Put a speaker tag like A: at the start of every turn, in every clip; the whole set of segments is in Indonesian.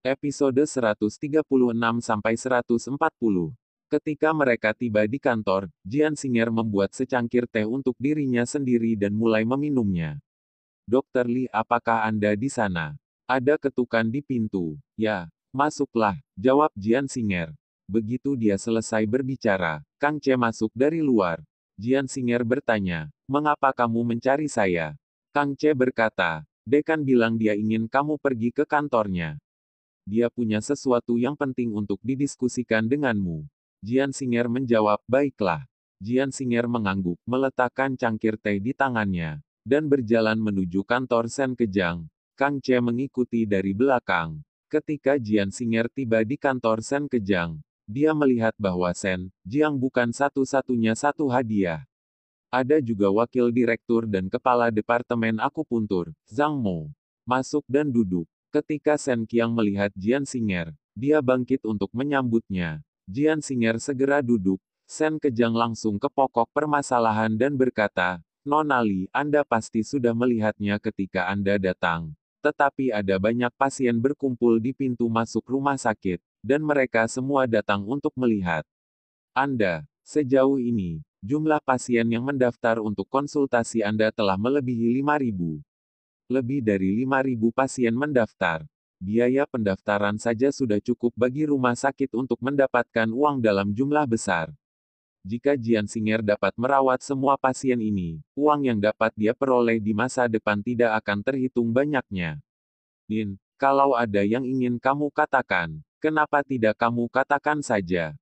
A: Episode 136-140. Ketika mereka tiba di kantor, Jian Singer membuat secangkir teh untuk dirinya sendiri dan mulai meminumnya. Dokter Lee, apakah Anda di sana? Ada ketukan di pintu. Ya, masuklah, jawab Jian Singer. Begitu dia selesai berbicara, Kang Che masuk dari luar. Jian Singer bertanya, mengapa kamu mencari saya? Kang Che berkata, dekan bilang dia ingin kamu pergi ke kantornya. Dia punya sesuatu yang penting untuk didiskusikan denganmu. Jian Singer menjawab, baiklah. Jian Singer mengangguk, meletakkan cangkir teh di tangannya, dan berjalan menuju kantor Sen Kejang. Kang Che mengikuti dari belakang. Ketika Jian Singer tiba di kantor Sen Kejang, dia melihat bahwa Sen Jiang bukan satu-satunya satu hadiah. Ada juga wakil direktur dan kepala departemen akupuntur, Zhang Mo. Masuk dan duduk. Ketika Sen Qiang melihat Jian Singer, dia bangkit untuk menyambutnya. Jian Singer segera duduk. Sen Kejang langsung ke pokok permasalahan dan berkata, Nona Li, Anda pasti sudah melihatnya ketika Anda datang. Tetapi ada banyak pasien berkumpul di pintu masuk rumah sakit, dan mereka semua datang untuk melihat Anda. Sejauh ini, jumlah pasien yang mendaftar untuk konsultasi Anda telah melebihi 5.000. Lebih dari 5.000 pasien mendaftar. Biaya pendaftaran saja sudah cukup bagi rumah sakit untuk mendapatkan uang dalam jumlah besar. Jika Jian Singer dapat merawat semua pasien ini, uang yang dapat dia peroleh di masa depan tidak akan terhitung banyaknya. Din, kalau ada yang ingin kamu katakan, kenapa tidak kamu katakan saja?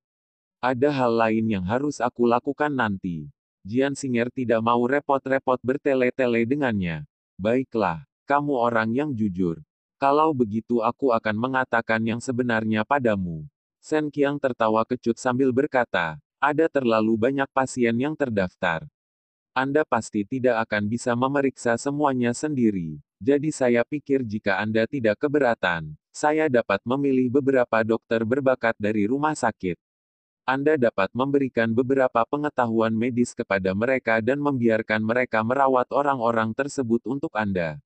A: Ada hal lain yang harus aku lakukan nanti. Jian Singer tidak mau repot-repot bertele-tele dengannya. Baiklah, kamu orang yang jujur. Kalau begitu aku akan mengatakan yang sebenarnya padamu. Sen Qiang tertawa kecut sambil berkata, ada terlalu banyak pasien yang terdaftar. Anda pasti tidak akan bisa memeriksa semuanya sendiri. Jadi saya pikir jika Anda tidak keberatan, saya dapat memilih beberapa dokter berbakat dari rumah sakit. Anda dapat memberikan beberapa pengetahuan medis kepada mereka dan membiarkan mereka merawat orang-orang tersebut untuk Anda.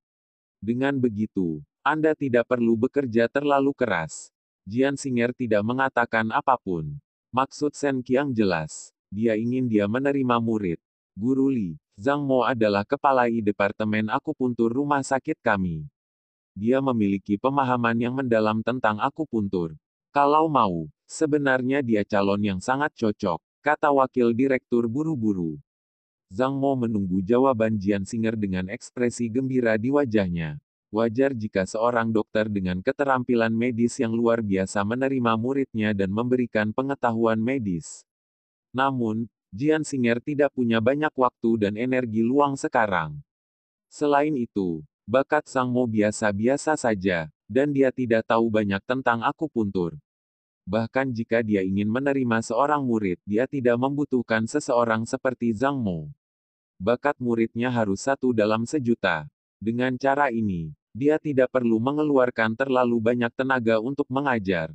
A: Dengan begitu, Anda tidak perlu bekerja terlalu keras. Jian Singer tidak mengatakan apapun. Maksud Sen Qiang jelas. Dia ingin dia menerima murid. Guru Li, Zhang Mo adalah kepala departemen akupuntur rumah sakit kami. Dia memiliki pemahaman yang mendalam tentang akupuntur. Kalau mau, sebenarnya dia calon yang sangat cocok, kata wakil direktur buru-buru. Zhang Mo menunggu jawaban Jian Singer dengan ekspresi gembira di wajahnya. Wajar jika seorang dokter dengan keterampilan medis yang luar biasa menerima muridnya dan memberikan pengetahuan medis. Namun, Jian Singer tidak punya banyak waktu dan energi luang sekarang. Selain itu, bakat Sang Mo biasa-biasa saja, dan dia tidak tahu banyak tentang akupuntur. Bahkan jika dia ingin menerima seorang murid, dia tidak membutuhkan seseorang seperti Zhang Mo. Bakat muridnya harus 1 dalam 1.000.000. Dengan cara ini, dia tidak perlu mengeluarkan terlalu banyak tenaga untuk mengajar.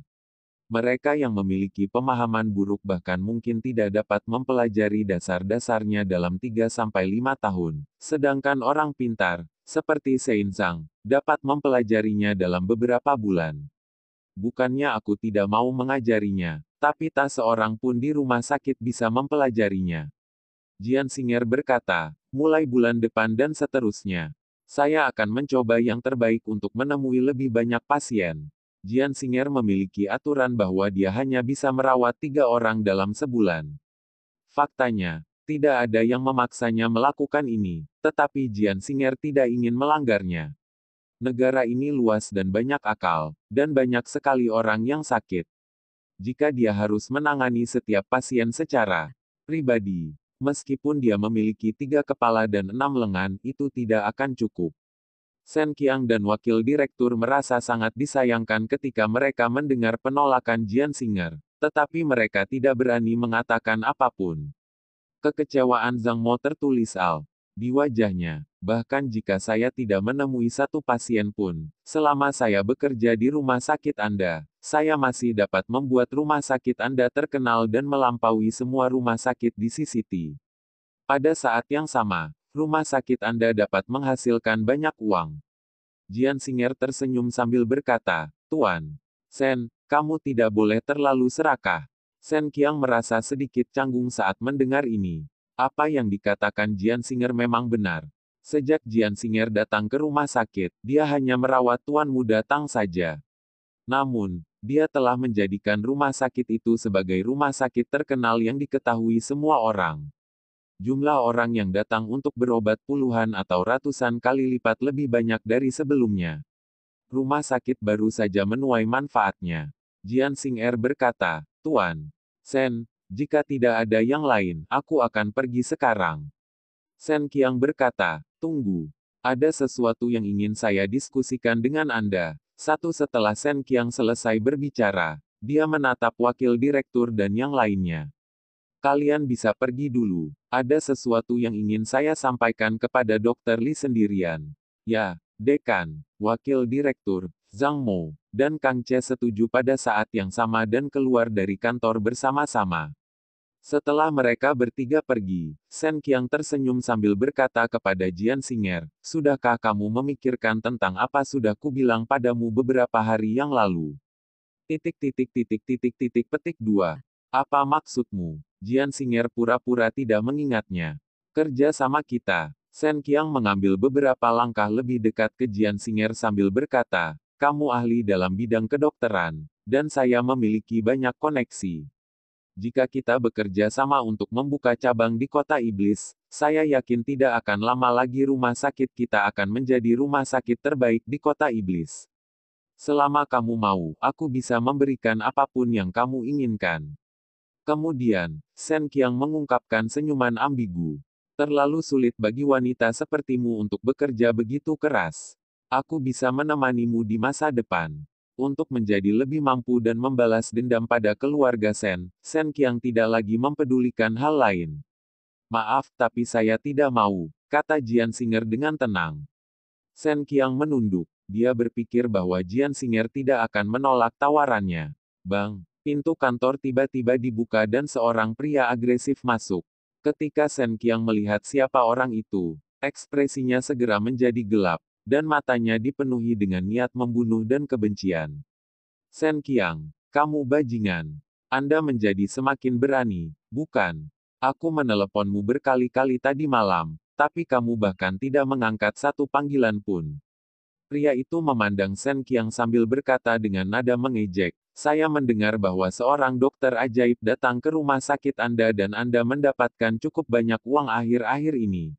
A: Mereka yang memiliki pemahaman buruk bahkan mungkin tidak dapat mempelajari dasar-dasarnya dalam 3-5 tahun, sedangkan orang pintar, seperti Sein Zhang, dapat mempelajarinya dalam beberapa bulan. Bukannya aku tidak mau mengajarinya, tapi tak seorang pun di rumah sakit bisa mempelajarinya. Jian Singer berkata, mulai bulan depan dan seterusnya. Saya akan mencoba yang terbaik untuk menemui lebih banyak pasien. Jian Singer memiliki aturan bahwa dia hanya bisa merawat 3 orang dalam sebulan. Faktanya, tidak ada yang memaksanya melakukan ini, tetapi Jian Singer tidak ingin melanggarnya. Negara ini luas dan banyak akal, dan banyak sekali orang yang sakit. Jika dia harus menangani setiap pasien secara pribadi, meskipun dia memiliki 3 kepala dan 6 lengan, itu tidak akan cukup. Sen Qiang dan wakil direktur merasa sangat disayangkan ketika mereka mendengar penolakan Jian Singer, tetapi mereka tidak berani mengatakan apapun. Kekecewaan Zhang Mo tertulis di wajahnya. Bahkan jika saya tidak menemui satu pasien pun, selama saya bekerja di rumah sakit Anda, saya masih dapat membuat rumah sakit Anda terkenal dan melampaui semua rumah sakit di CCT. Pada saat yang sama, rumah sakit Anda dapat menghasilkan banyak uang. Jian Singer tersenyum sambil berkata, Tuan, Sen, kamu tidak boleh terlalu serakah. Sen Qiang merasa sedikit canggung saat mendengar ini. Apa yang dikatakan Jian Singer memang benar. Sejak Jian Singer datang ke rumah sakit, dia hanya merawat Tuan Muda Tang saja. Namun, dia telah menjadikan rumah sakit itu sebagai rumah sakit terkenal yang diketahui semua orang. Jumlah orang yang datang untuk berobat puluhan atau ratusan kali lipat lebih banyak dari sebelumnya. Rumah sakit baru saja menuai manfaatnya. Jian Xing'er berkata, Tuan Sen, jika tidak ada yang lain, aku akan pergi sekarang. Sen Qiang berkata, tunggu. Ada sesuatu yang ingin saya diskusikan dengan Anda. Setelah Sen Qiang selesai berbicara, dia menatap wakil direktur dan yang lainnya. Kalian bisa pergi dulu. Ada sesuatu yang ingin saya sampaikan kepada Dr. Li sendirian. Ya, Dekan, Wakil Direktur, Zhang Mo, dan Kang Che setuju pada saat yang sama dan keluar dari kantor bersama-sama. Setelah mereka bertiga pergi, Sen Qiang tersenyum sambil berkata kepada Jian Xing'er, sudahkah kamu memikirkan tentang apa sudah kubilang padamu beberapa hari yang lalu? Petik 2. Apa maksudmu? Jian Xing'er pura-pura tidak mengingatnya. Kerja sama kita. Sen Qiang mengambil beberapa langkah lebih dekat ke Jian Xing'er sambil berkata, kamu ahli dalam bidang kedokteran, dan saya memiliki banyak koneksi. Jika kita bekerja sama untuk membuka cabang di kota iblis, saya yakin tidak akan lama lagi rumah sakit kita akan menjadi rumah sakit terbaik di kota iblis. Selama kamu mau, aku bisa memberikan apapun yang kamu inginkan. Kemudian, Sen Qiang mengungkapkan senyuman ambigu. Terlalu sulit bagi wanita sepertimu untuk bekerja begitu keras. Aku bisa menemanimu di masa depan. Untuk menjadi lebih mampu dan membalas dendam pada keluarga Sen, Sen Qiang tidak lagi mempedulikan hal lain. Maaf, tapi saya tidak mau, kata Jian Xing'er dengan tenang. Sen Qiang menunduk. Dia berpikir bahwa Jian Xing'er tidak akan menolak tawarannya. Bang! Pintu kantor tiba-tiba dibuka dan seorang pria agresif masuk. Ketika Sen Qiang melihat siapa orang itu, ekspresinya segera menjadi gelap, dan matanya dipenuhi dengan niat membunuh dan kebencian. Sen Qiang, kamu bajingan. Anda menjadi semakin berani, bukan? Aku meneleponmu berkali-kali tadi malam, tapi kamu bahkan tidak mengangkat satu panggilan pun. Pria itu memandang Sen Qiang sambil berkata dengan nada mengejek, saya mendengar bahwa seorang dokter ajaib datang ke rumah sakit Anda dan Anda mendapatkan cukup banyak uang akhir-akhir ini.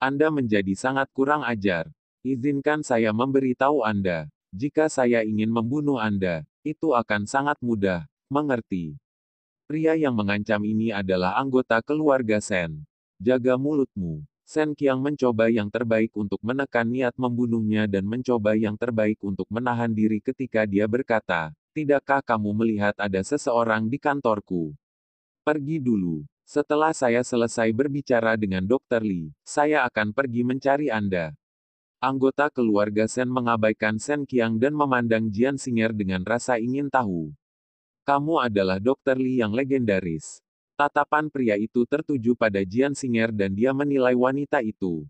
A: Anda menjadi sangat kurang ajar. Izinkan saya memberitahu Anda, jika saya ingin membunuh Anda, itu akan sangat mudah, mengerti? Pria yang mengancam ini adalah anggota keluarga Sen. Jaga mulutmu. Sen Qiang mencoba yang terbaik untuk menekan niat membunuhnya dan mencoba yang terbaik untuk menahan diri ketika dia berkata, tidakkah kamu melihat ada seseorang di kantorku? Pergi dulu. Setelah saya selesai berbicara dengan Dr. Li, saya akan pergi mencari Anda. Anggota keluarga Sen mengabaikan Sen Qiang dan memandang Jian Xing'er dengan rasa ingin tahu. Kamu adalah Dr. Li yang legendaris. Tatapan pria itu tertuju pada Jian Xing'er dan dia menilai wanita itu.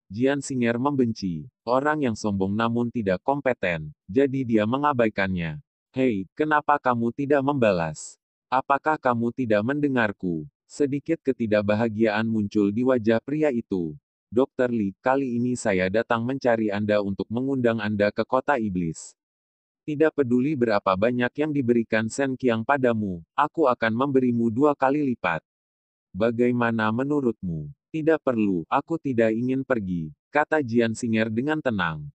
A: Jian Xing'er membenci orang yang sombong namun tidak kompeten, jadi dia mengabaikannya. Hei, kenapa kamu tidak membalas? Apakah kamu tidak mendengarku? Sedikit ketidakbahagiaan muncul di wajah pria itu. Dr. Li, kali ini saya datang mencari Anda untuk mengundang Anda ke kota iblis. Tidak peduli berapa banyak yang diberikan Sen Qiang padamu, aku akan memberimu 2 kali lipat. Bagaimana menurutmu? Tidak perlu, aku tidak ingin pergi, kata Jian Xing'er dengan tenang.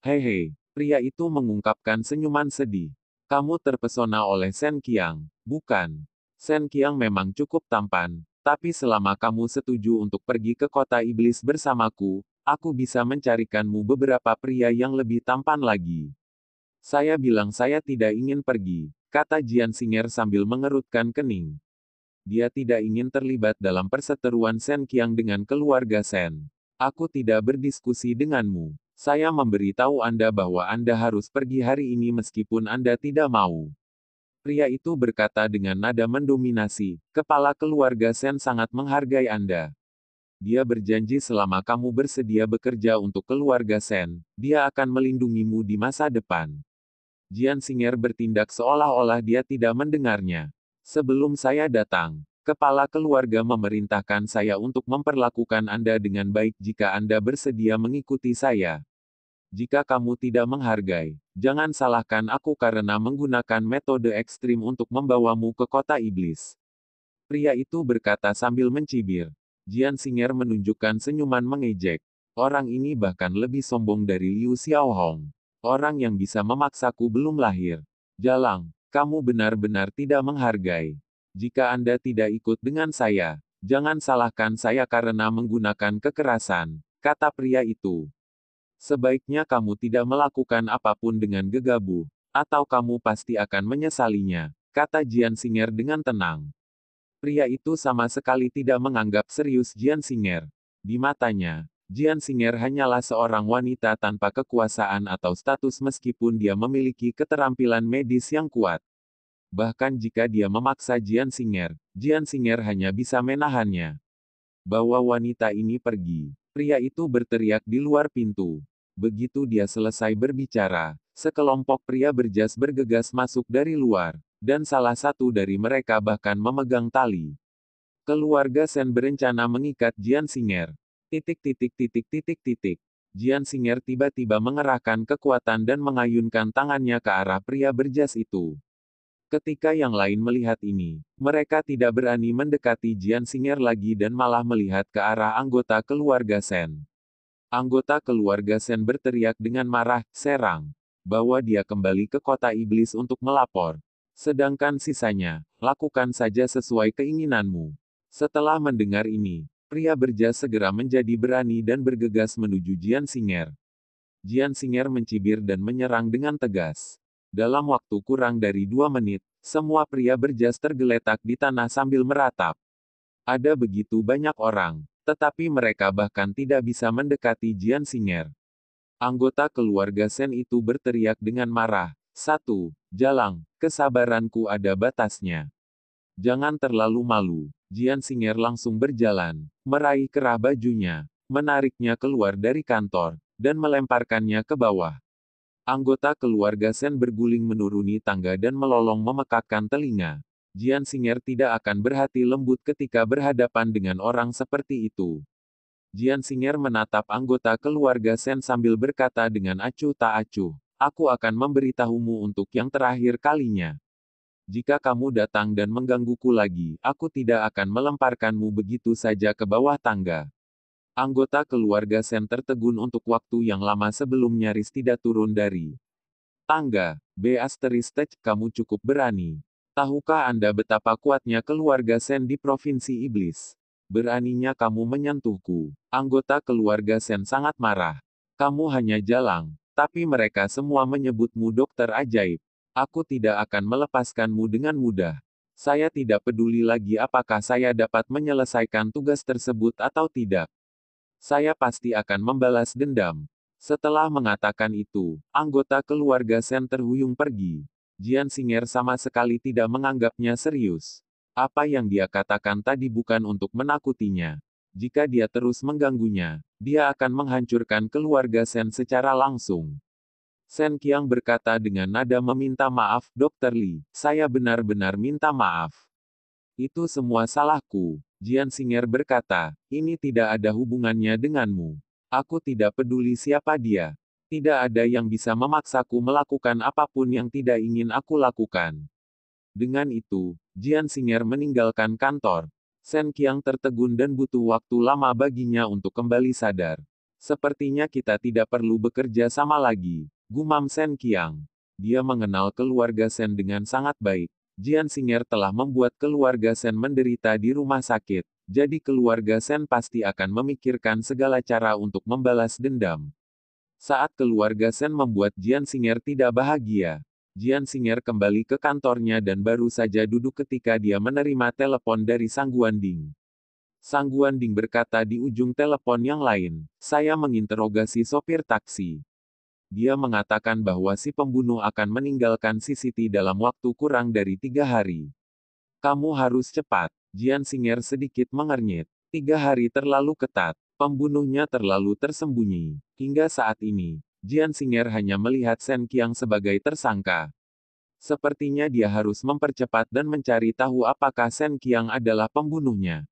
A: Hehe, pria itu mengungkapkan senyuman sedih. Kamu terpesona oleh Sen Qiang, bukan? Sen Qiang memang cukup tampan, tapi selama kamu setuju untuk pergi ke kota iblis bersamaku, aku bisa mencarikanmu beberapa pria yang lebih tampan lagi. Saya bilang saya tidak ingin pergi, kata Jian Xing'er sambil mengerutkan kening. Dia tidak ingin terlibat dalam perseteruan Sen Qiang dengan keluarga Sen. Aku tidak berdiskusi denganmu. Saya memberitahu Anda bahwa Anda harus pergi hari ini meskipun Anda tidak mau. Pria itu berkata dengan nada mendominasi, kepala keluarga Sen sangat menghargai Anda. Dia berjanji selama kamu bersedia bekerja untuk keluarga Sen, dia akan melindungimu di masa depan. Jian Xing'er bertindak seolah-olah dia tidak mendengarnya. Sebelum saya datang, kepala keluarga memerintahkan saya untuk memperlakukan Anda dengan baik jika Anda bersedia mengikuti saya. Jika kamu tidak menghargai, jangan salahkan aku karena menggunakan metode ekstrim untuk membawamu ke kota iblis. Pria itu berkata sambil mencibir. Jian Xing'er menunjukkan senyuman mengejek. Orang ini bahkan lebih sombong dari Liu Xiaohong. Orang yang bisa memaksaku belum lahir. Jalang, kamu benar-benar tidak menghargai. Jika Anda tidak ikut dengan saya, jangan salahkan saya karena menggunakan kekerasan, kata pria itu. Sebaiknya kamu tidak melakukan apapun dengan gegabah, atau kamu pasti akan menyesalinya, kata Jian Xing'er dengan tenang. Pria itu sama sekali tidak menganggap serius Jian Xing'er. Di matanya, Jian Xing'er hanyalah seorang wanita tanpa kekuasaan atau status meskipun dia memiliki keterampilan medis yang kuat. Bahkan jika dia memaksa Jian Xing'er hanya bisa menahannya. Bawa wanita ini pergi. Pria itu berteriak di luar pintu. Begitu dia selesai berbicara, sekelompok pria berjas bergegas masuk dari luar, dan salah satu dari mereka bahkan memegang tali. Keluarga Sen berencana mengikat Jian Xing'er. Jian Xing'er tiba-tiba mengerahkan kekuatan dan mengayunkan tangannya ke arah pria berjas itu. Ketika yang lain melihat ini, mereka tidak berani mendekati Jian Xing'er lagi dan malah melihat ke arah anggota keluarga Sen. Anggota keluarga Sen berteriak dengan marah, serang. Bahwa dia kembali ke kota iblis untuk melapor. Sedangkan sisanya, lakukan saja sesuai keinginanmu. Setelah mendengar ini, pria berjas segera menjadi berani dan bergegas menuju Jian Xing'er. Jian Xing'er mencibir dan menyerang dengan tegas. Dalam waktu kurang dari 2 menit, semua pria berjas tergeletak di tanah sambil meratap. Ada begitu banyak orang, tetapi mereka bahkan tidak bisa mendekati Jian Xing'er. Anggota keluarga Sen itu berteriak dengan marah, "1. Jalang, kesabaranku ada batasnya. Jangan terlalu malu." Jian Xing'er langsung berjalan, meraih kerah bajunya, menariknya keluar dari kantor, dan melemparkannya ke bawah. Anggota keluarga Sen berguling menuruni tangga dan melolong memekakkan telinga. Jian Xing'er tidak akan berhati lembut ketika berhadapan dengan orang seperti itu. Jian Xing'er menatap anggota keluarga Sen sambil berkata dengan acuh tak acuh, "Aku akan memberitahumu untuk yang terakhir kalinya. Jika kamu datang dan menggangguku lagi, aku tidak akan melemparkanmu begitu saja ke bawah tangga." Anggota keluarga Sen tertegun untuk waktu yang lama sebelum nyaris tidak turun dari tangga. Kamu cukup berani. Tahukah Anda betapa kuatnya keluarga Sen di Provinsi Iblis? Beraninya kamu menyentuhku. Anggota keluarga Sen sangat marah. Kamu hanya jalang, tapi mereka semua menyebutmu dokter ajaib. Aku tidak akan melepaskanmu dengan mudah. Saya tidak peduli lagi apakah saya dapat menyelesaikan tugas tersebut atau tidak. Saya pasti akan membalas dendam. Setelah mengatakan itu, anggota keluarga Sen terhuyung pergi. Jian Xing'er sama sekali tidak menganggapnya serius. Apa yang dia katakan tadi bukan untuk menakutinya. Jika dia terus mengganggunya, dia akan menghancurkan keluarga Sen secara langsung. Sen Qiang berkata dengan nada meminta maaf, Dr. Li, saya benar-benar minta maaf. Itu semua salahku. Jian Xing'er berkata, ini tidak ada hubungannya denganmu. Aku tidak peduli siapa dia. Tidak ada yang bisa memaksaku melakukan apapun yang tidak ingin aku lakukan. Dengan itu, Jian Xing'er meninggalkan kantor. Sen Qiang tertegun dan butuh waktu lama baginya untuk kembali sadar. Sepertinya kita tidak perlu bekerja sama lagi, gumam Sen Qiang. Dia mengenal keluarga Sen dengan sangat baik. Jian Xing'er telah membuat keluarga Sen menderita di rumah sakit, jadi keluarga Sen pasti akan memikirkan segala cara untuk membalas dendam. Saat keluarga Sen membuat Jian Xing'er tidak bahagia, Jian Xing'er kembali ke kantornya dan baru saja duduk ketika dia menerima telepon dari Sang Guanding. Sang Guanding berkata di ujung telepon yang lain, saya menginterogasi sopir taksi. Dia mengatakan bahwa si pembunuh akan meninggalkan City dalam waktu kurang dari 3 hari. Kamu harus cepat. Jian Xing'er sedikit mengernyit. 3 hari terlalu ketat. Pembunuhnya terlalu tersembunyi. Hingga saat ini, Jian Xing'er hanya melihat Shen Qiang sebagai tersangka. Sepertinya dia harus mempercepat dan mencari tahu apakah Shen Qiang adalah pembunuhnya.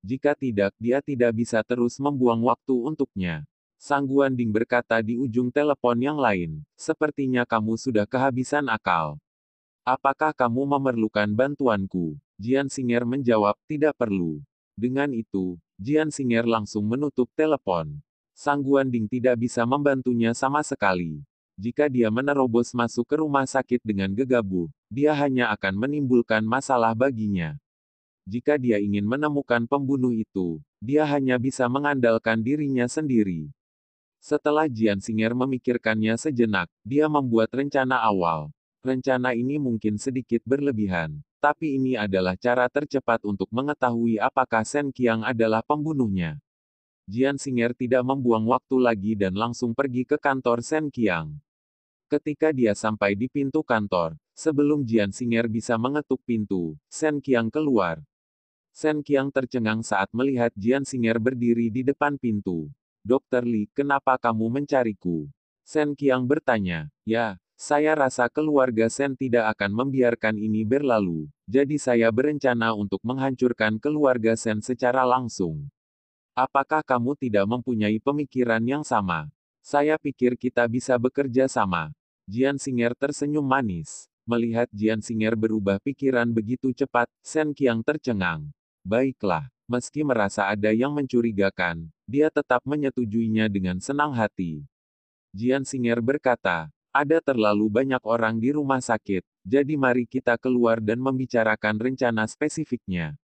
A: Jika tidak, dia tidak bisa terus membuang waktu untuknya. Sang Guanding berkata di ujung telepon yang lain, sepertinya kamu sudah kehabisan akal. Apakah kamu memerlukan bantuanku? Jian Xing'er menjawab, tidak perlu. Dengan itu, Jian Xing'er langsung menutup telepon. Sang Guanding tidak bisa membantunya sama sekali. Jika dia menerobos masuk ke rumah sakit dengan gegabah, dia hanya akan menimbulkan masalah baginya. Jika dia ingin menemukan pembunuh itu, dia hanya bisa mengandalkan dirinya sendiri. Setelah Jian Xing'er memikirkannya sejenak, dia membuat rencana awal. Rencana ini mungkin sedikit berlebihan, tapi ini adalah cara tercepat untuk mengetahui apakah Shen Qiang adalah pembunuhnya. Jian Xing'er tidak membuang waktu lagi dan langsung pergi ke kantor Shen Qiang. Ketika dia sampai di pintu kantor, sebelum Jian Xing'er bisa mengetuk pintu, Shen Qiang keluar. Shen Qiang tercengang saat melihat Jian Xing'er berdiri di depan pintu. Dokter Li, kenapa kamu mencariku? Shen Qiang bertanya. Ya, saya rasa keluarga Shen tidak akan membiarkan ini berlalu, jadi saya berencana untuk menghancurkan keluarga Shen secara langsung. Apakah kamu tidak mempunyai pemikiran yang sama? Saya pikir kita bisa bekerja sama. Jian Xing'er tersenyum manis. Melihat Jian Xing'er berubah pikiran begitu cepat, Shen Qiang tercengang. Baiklah, meski merasa ada yang mencurigakan, dia tetap menyetujuinya dengan senang hati. Jian Xing'er berkata, ada terlalu banyak orang di rumah sakit, jadi mari kita keluar dan membicarakan rencana spesifiknya.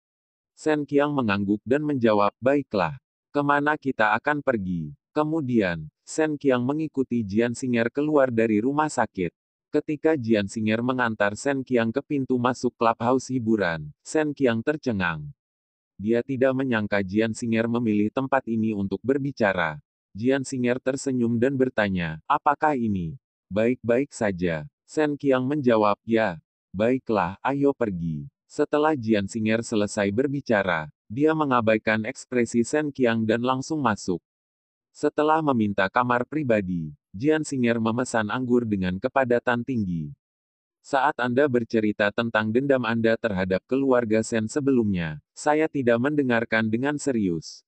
A: Shen Qiang mengangguk dan menjawab, baiklah. Kemana kita akan pergi? Kemudian, Shen Qiang mengikuti Jian Xing'er keluar dari rumah sakit. Ketika Jian Xing'er mengantar Shen Qiang ke pintu masuk clubhouse hiburan, Shen Qiang tercengang. Dia tidak menyangka Jian Xing'er memilih tempat ini untuk berbicara. Jian Xing'er tersenyum dan bertanya, apakah ini? Baik-baik saja. Shen Qiang menjawab, ya. Baiklah, ayo pergi. Setelah Jian Xing'er selesai berbicara, dia mengabaikan ekspresi Shen Qiang dan langsung masuk. Setelah meminta kamar pribadi, Jian Xing'er memesan anggur dengan kepadatan tinggi. Saat Anda bercerita tentang dendam Anda terhadap keluarga Shen sebelumnya, saya tidak mendengarkan dengan serius.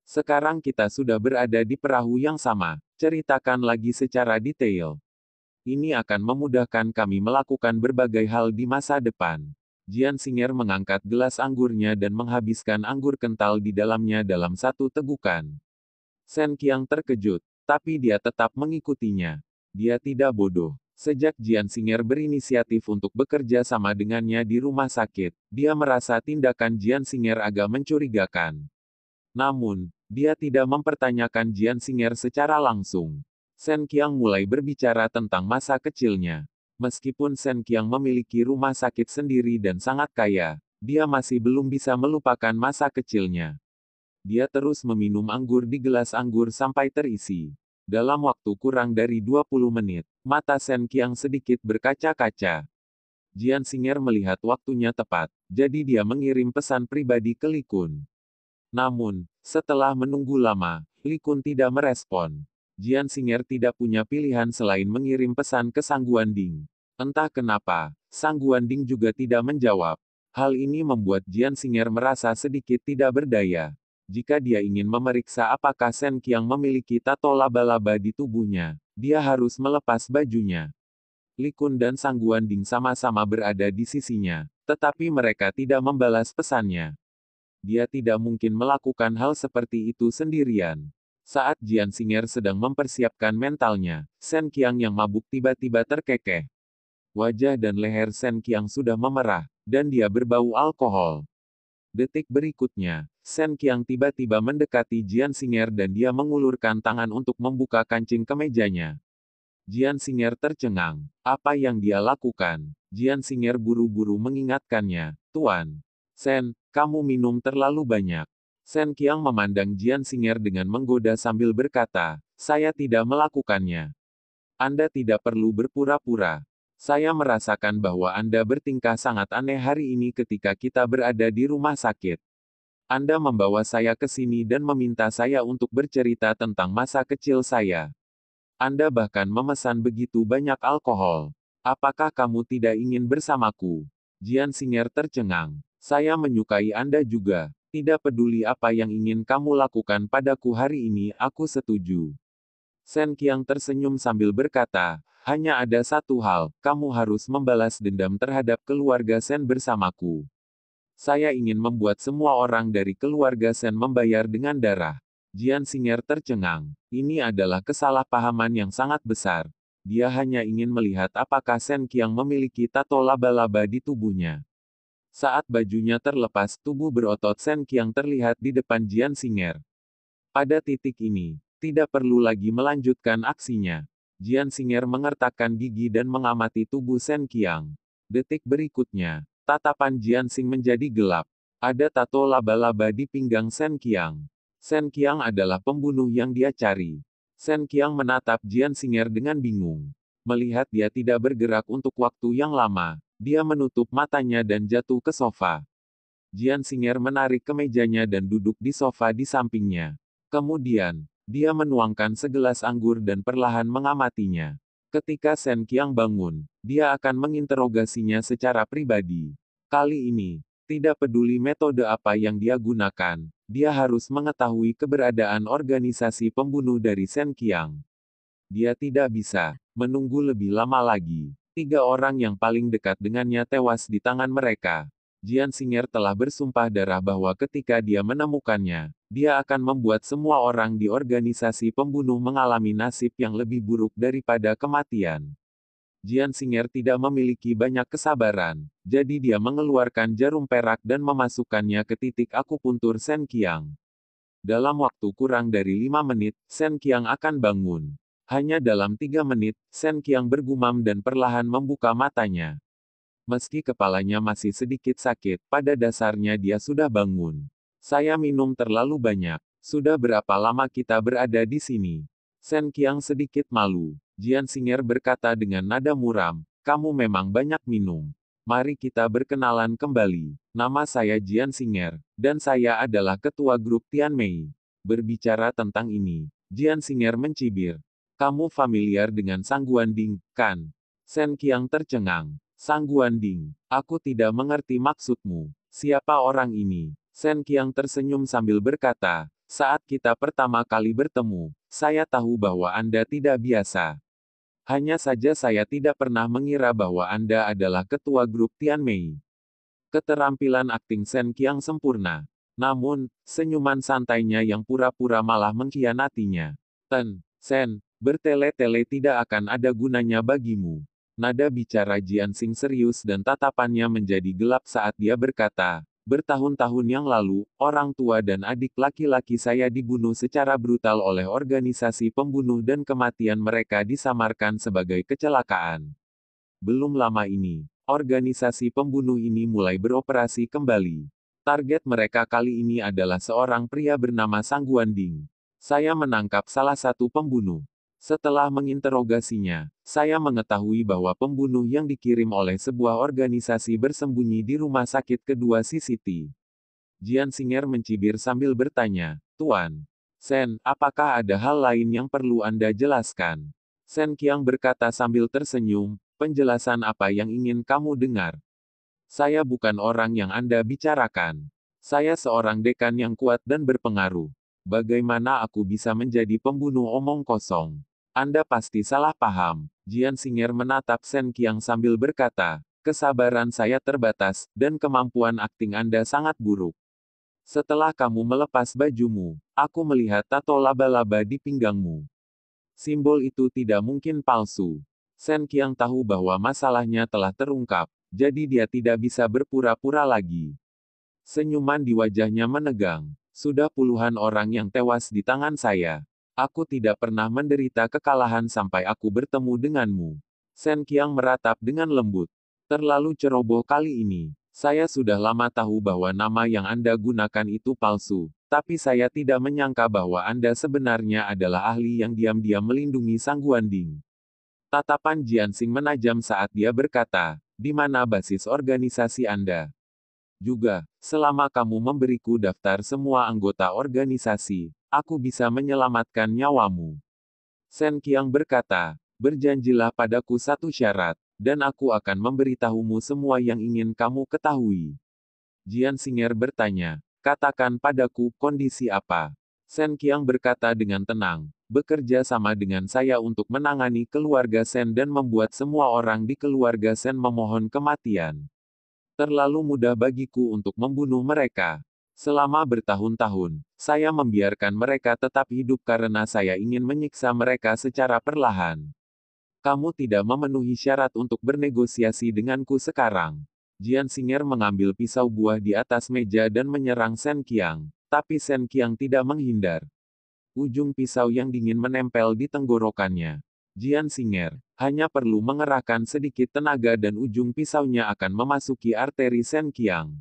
A: Sekarang kita sudah berada di perahu yang sama, ceritakan lagi secara detail. Ini akan memudahkan kami melakukan berbagai hal di masa depan. Jian Xing'er mengangkat gelas anggurnya dan menghabiskan anggur kental di dalamnya dalam satu tegukan. Shen Qiang terkejut, tapi dia tetap mengikutinya. Dia tidak bodoh. Sejak Jian Xing'er berinisiatif untuk bekerja sama dengannya di rumah sakit, dia merasa tindakan Jian Xing'er agak mencurigakan. Namun, dia tidak mempertanyakan Jian Xing'er secara langsung. Shen Qiang mulai berbicara tentang masa kecilnya. Meskipun Shen Qiang memiliki rumah sakit sendiri dan sangat kaya, dia masih belum bisa melupakan masa kecilnya. Dia terus meminum anggur di gelas anggur sampai terisi. Dalam waktu kurang dari 20 menit, mata Shen Qiang sedikit berkaca-kaca. Jian Xing'er melihat waktunya tepat, jadi dia mengirim pesan pribadi ke Li Kun. Namun, setelah menunggu lama, Li Kun tidak merespon. Jian Xing'er tidak punya pilihan selain mengirim pesan ke Sang Guanding. Entah kenapa, Sang Guanding juga tidak menjawab. Hal ini membuat Jian Xing'er merasa sedikit tidak berdaya. Jika dia ingin memeriksa apakah Shen Qiang memiliki tato laba-laba di tubuhnya, dia harus melepas bajunya. Li Kun dan Sang Guanding sama-sama berada di sisinya, tetapi mereka tidak membalas pesannya. Dia tidak mungkin melakukan hal seperti itu sendirian. Saat Jian Xing'er sedang mempersiapkan mentalnya, Shen Qiang yang mabuk tiba-tiba terkekeh. Wajah dan leher Shen Qiang sudah memerah, dan dia berbau alkohol. Detik berikutnya, Shen Qiang tiba-tiba mendekati Jian Xing'er dan dia mengulurkan tangan untuk membuka kancing kemejanya. Jian Xing'er tercengang. Apa yang dia lakukan? Jian Xing'er buru-buru mengingatkannya. Tuan Shen, kamu minum terlalu banyak. Shen Qiang memandang Jian Xing'er dengan menggoda sambil berkata, saya tidak melakukannya. Anda tidak perlu berpura-pura. Saya merasakan bahwa Anda bertingkah sangat aneh hari ini ketika kita berada di rumah sakit. Anda membawa saya ke sini dan meminta saya untuk bercerita tentang masa kecil saya. Anda bahkan memesan begitu banyak alkohol. Apakah kamu tidak ingin bersamaku? Jian Xing'er tercengang. Saya menyukai Anda juga. Tidak peduli apa yang ingin kamu lakukan padaku hari ini, aku setuju. Shen Qiang tersenyum sambil berkata, hanya ada satu hal, kamu harus membalas dendam terhadap keluarga Shen bersamaku. Saya ingin membuat semua orang dari keluarga Shen membayar dengan darah. Jian Xing'er tercengang. Ini adalah kesalahpahaman yang sangat besar. Dia hanya ingin melihat apakah Shen Qiang memiliki tato laba-laba di tubuhnya. Saat bajunya terlepas, tubuh berotot Shen Qiang terlihat di depan Jian Xing'er. Pada titik ini, tidak perlu lagi melanjutkan aksinya. Jian Xing'er mengertakkan gigi dan mengamati tubuh Shen Qiang. Detik berikutnya, tatapan Jian Xing menjadi gelap. Ada tato laba-laba di pinggang Shen Qiang. Shen Qiang adalah pembunuh yang dia cari. Shen Qiang menatap Jian Xing'er dengan bingung. Melihat dia tidak bergerak untuk waktu yang lama, dia menutup matanya dan jatuh ke sofa. Jian Xing'er menarik kemejanya dan duduk di sofa di sampingnya. Kemudian, dia menuangkan segelas anggur dan perlahan mengamatinya. Ketika Shen Qiang bangun, dia akan menginterogasinya secara pribadi. Kali ini, tidak peduli metode apa yang dia gunakan, dia harus mengetahui keberadaan organisasi pembunuh dari Shen Qiang. Dia tidak bisa menunggu lebih lama lagi. 3 orang yang paling dekat dengannya tewas di tangan mereka. Jian Xing'er telah bersumpah darah bahwa ketika dia menemukannya, dia akan membuat semua orang di organisasi pembunuh mengalami nasib yang lebih buruk daripada kematian. Jian Xing'er tidak memiliki banyak kesabaran, jadi dia mengeluarkan jarum perak dan memasukkannya ke titik akupuntur Shen Qiang. Dalam waktu kurang dari 5 menit, Shen Qiang akan bangun. Hanya dalam 3 menit, Shen Qiang bergumam dan perlahan membuka matanya. Meski kepalanya masih sedikit sakit, pada dasarnya dia sudah bangun. Saya minum terlalu banyak. Sudah berapa lama kita berada di sini? Shen Qiang sedikit malu. Jian Xing'er berkata dengan nada muram, kamu memang banyak minum. Mari kita berkenalan kembali. Nama saya Jian Xing'er, dan saya adalah ketua grup Tianmei. Berbicara tentang ini, Jian Xing'er mencibir. Kamu familiar dengan Sang Guanding, kan? Shen Qiang tercengang. Sang Guanding, aku tidak mengerti maksudmu. Siapa orang ini? Shen Qiang tersenyum sambil berkata, saat kita pertama kali bertemu, saya tahu bahwa Anda tidak biasa. Hanya saja saya tidak pernah mengira bahwa Anda adalah ketua grup Tianmei. Keterampilan akting Shen Qiang sempurna. Namun, senyuman santainya yang pura-pura malah mengkhianatinya. Shen, bertele-tele tidak akan ada gunanya bagimu. Nada bicara Jian Xing serius dan tatapannya menjadi gelap saat dia berkata, bertahun-tahun yang lalu, orang tua dan adik laki-laki saya dibunuh secara brutal oleh organisasi pembunuh dan kematian mereka disamarkan sebagai kecelakaan. Belum lama ini, organisasi pembunuh ini mulai beroperasi kembali. Target mereka kali ini adalah seorang pria bernama Sang Guanding. Saya menangkap salah satu pembunuh. Setelah menginterogasinya, saya mengetahui bahwa pembunuh yang dikirim oleh sebuah organisasi bersembunyi di rumah sakit kedua CCT. Jian Xing'er mencibir sambil bertanya, Tuan Shen, apakah ada hal lain yang perlu Anda jelaskan? Shen Qiang berkata sambil tersenyum, penjelasan apa yang ingin kamu dengar? Saya bukan orang yang Anda bicarakan. Saya seorang dekan yang kuat dan berpengaruh. Bagaimana aku bisa menjadi pembunuh omong kosong? Anda pasti salah paham. Jian Xing'er menatap Shen Qiang sambil berkata, kesabaran saya terbatas, dan kemampuan akting Anda sangat buruk. Setelah kamu melepas bajumu, aku melihat tato laba-laba di pinggangmu. Simbol itu tidak mungkin palsu. Shen Qiang tahu bahwa masalahnya telah terungkap, jadi dia tidak bisa berpura-pura lagi. Senyuman di wajahnya menegang. Sudah puluhan orang yang tewas di tangan saya. Aku tidak pernah menderita kekalahan sampai aku bertemu denganmu. Shen Qiang meratap dengan lembut. Terlalu ceroboh kali ini. Saya sudah lama tahu bahwa nama yang Anda gunakan itu palsu, tapi saya tidak menyangka bahwa Anda sebenarnya adalah ahli yang diam-diam melindungi Sang Guanding. Tatapan Jian Xing menajam saat dia berkata, di mana basis organisasi Anda? Juga, selama kamu memberiku daftar semua anggota organisasi, aku bisa menyelamatkan nyawamu. Sen Qiang berkata, berjanjilah padaku satu syarat, dan aku akan memberitahumu semua yang ingin kamu ketahui. Jian Xing'er bertanya, katakan padaku kondisi apa? Sen Qiang berkata dengan tenang, bekerja sama dengan saya untuk menangani keluarga Sen dan membuat semua orang di keluarga Sen memohon kematian. Terlalu mudah bagiku untuk membunuh mereka. Selama bertahun-tahun, saya membiarkan mereka tetap hidup karena saya ingin menyiksa mereka secara perlahan. Kamu tidak memenuhi syarat untuk bernegosiasi denganku sekarang. Jian Xing'er mengambil pisau buah di atas meja dan menyerang Sen Qiang, tapi Sen Qiang tidak menghindar. Ujung pisau yang dingin menempel di tenggorokannya. Jian Xing'er hanya perlu mengerahkan sedikit tenaga dan ujung pisaunya akan memasuki arteri Sen Qiang.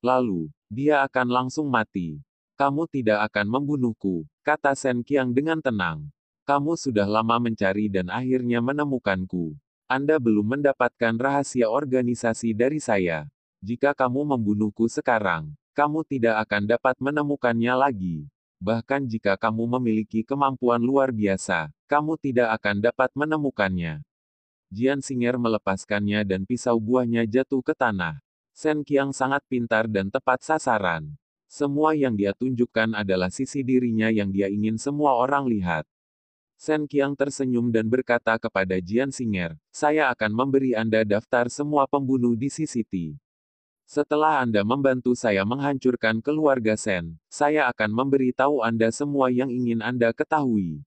A: Lalu, dia akan langsung mati. Kamu tidak akan membunuhku, kata Sen Qiang dengan tenang. Kamu sudah lama mencari dan akhirnya menemukanku. Anda belum mendapatkan rahasia organisasi dari saya. Jika kamu membunuhku sekarang, kamu tidak akan dapat menemukannya lagi. Bahkan jika kamu memiliki kemampuan luar biasa, kamu tidak akan dapat menemukannya. Jian Xing'er melepaskannya dan pisau buahnya jatuh ke tanah. Sen Qiang sangat pintar dan tepat sasaran. Semua yang dia tunjukkan adalah sisi dirinya yang dia ingin semua orang lihat. Sen Qiang tersenyum dan berkata kepada Jian Xing'er, saya akan memberi Anda daftar semua pembunuh di CCT. Setelah Anda membantu saya menghancurkan keluarga Sen, saya akan memberi tahu Anda semua yang ingin Anda ketahui.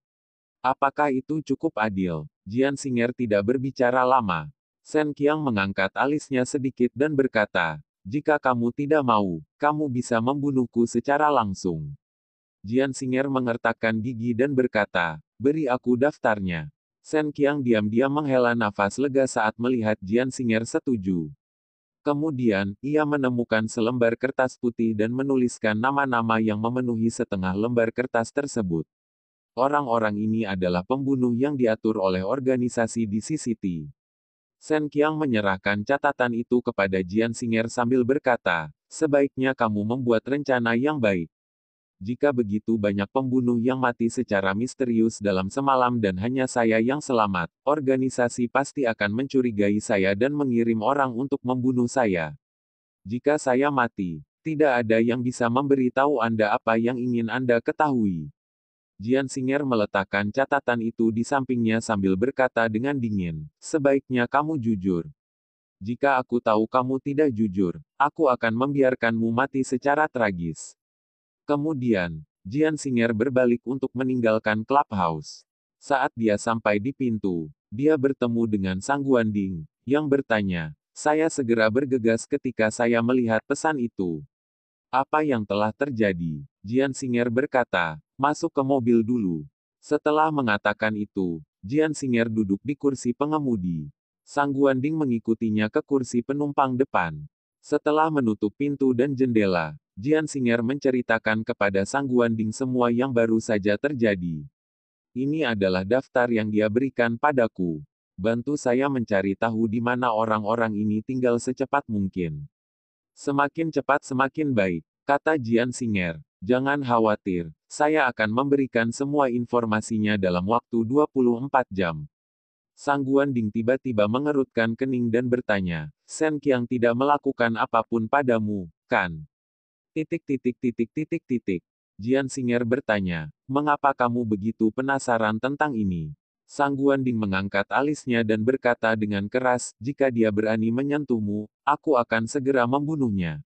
A: Apakah itu cukup adil? Jian Xing'er tidak berbicara lama. Sen Qiang mengangkat alisnya sedikit dan berkata, jika kamu tidak mau, kamu bisa membunuhku secara langsung. Jian Xing'er mengertakkan gigi dan berkata, beri aku daftarnya. Sen Qiang diam-diam menghela nafas lega saat melihat Jian Xing'er setuju. Kemudian, ia menemukan selembar kertas putih dan menuliskan nama-nama yang memenuhi setengah lembar kertas tersebut. Orang-orang ini adalah pembunuh yang diatur oleh organisasi di CCT. Sen Qiang menyerahkan catatan itu kepada Jian Xing'er sambil berkata, sebaiknya kamu membuat rencana yang baik. Jika begitu banyak pembunuh yang mati secara misterius dalam semalam dan hanya saya yang selamat, organisasi pasti akan mencurigai saya dan mengirim orang untuk membunuh saya. Jika saya mati, tidak ada yang bisa memberitahu Anda apa yang ingin Anda ketahui. Jian Xing'er meletakkan catatan itu di sampingnya sambil berkata dengan dingin, sebaiknya kamu jujur. Jika aku tahu kamu tidak jujur, aku akan membiarkanmu mati secara tragis. Kemudian, Jian Xing'er berbalik untuk meninggalkan clubhouse. Saat dia sampai di pintu, dia bertemu dengan Sang Guanding, yang bertanya, saya segera bergegas ketika saya melihat pesan itu. Apa yang telah terjadi? Jian Xing'er berkata, masuk ke mobil dulu. Setelah mengatakan itu, Jian Xing'er duduk di kursi pengemudi. Sang Guanding mengikutinya ke kursi penumpang depan. Setelah menutup pintu dan jendela, Jian Xing'er menceritakan kepada Sang Guanding semua yang baru saja terjadi. Ini adalah daftar yang dia berikan padaku. Bantu saya mencari tahu di mana orang-orang ini tinggal secepat mungkin. Semakin cepat semakin baik, kata Jian Xing'er. Jangan khawatir, saya akan memberikan semua informasinya dalam waktu 24 jam. Sang Guanding tiba-tiba mengerutkan kening dan bertanya, Sen Qiang tidak melakukan apapun padamu, kan? Titik titik titik titik titik. Jian Xing'er bertanya, mengapa kamu begitu penasaran tentang ini? Sang Guanding mengangkat alisnya dan berkata dengan keras, jika dia berani menyentuhmu, aku akan segera membunuhnya.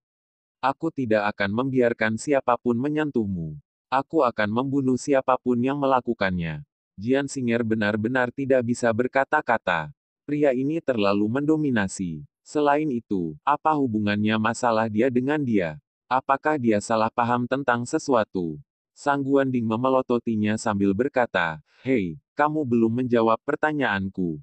A: Aku tidak akan membiarkan siapapun menyentuhmu. Aku akan membunuh siapapun yang melakukannya. Jian Xing'er benar-benar tidak bisa berkata-kata. Pria ini terlalu mendominasi. Selain itu, apa hubungannya masalah dia dengan dia? Apakah dia salah paham tentang sesuatu? Sang Guanding memelototinya sambil berkata, hei, kamu belum menjawab pertanyaanku.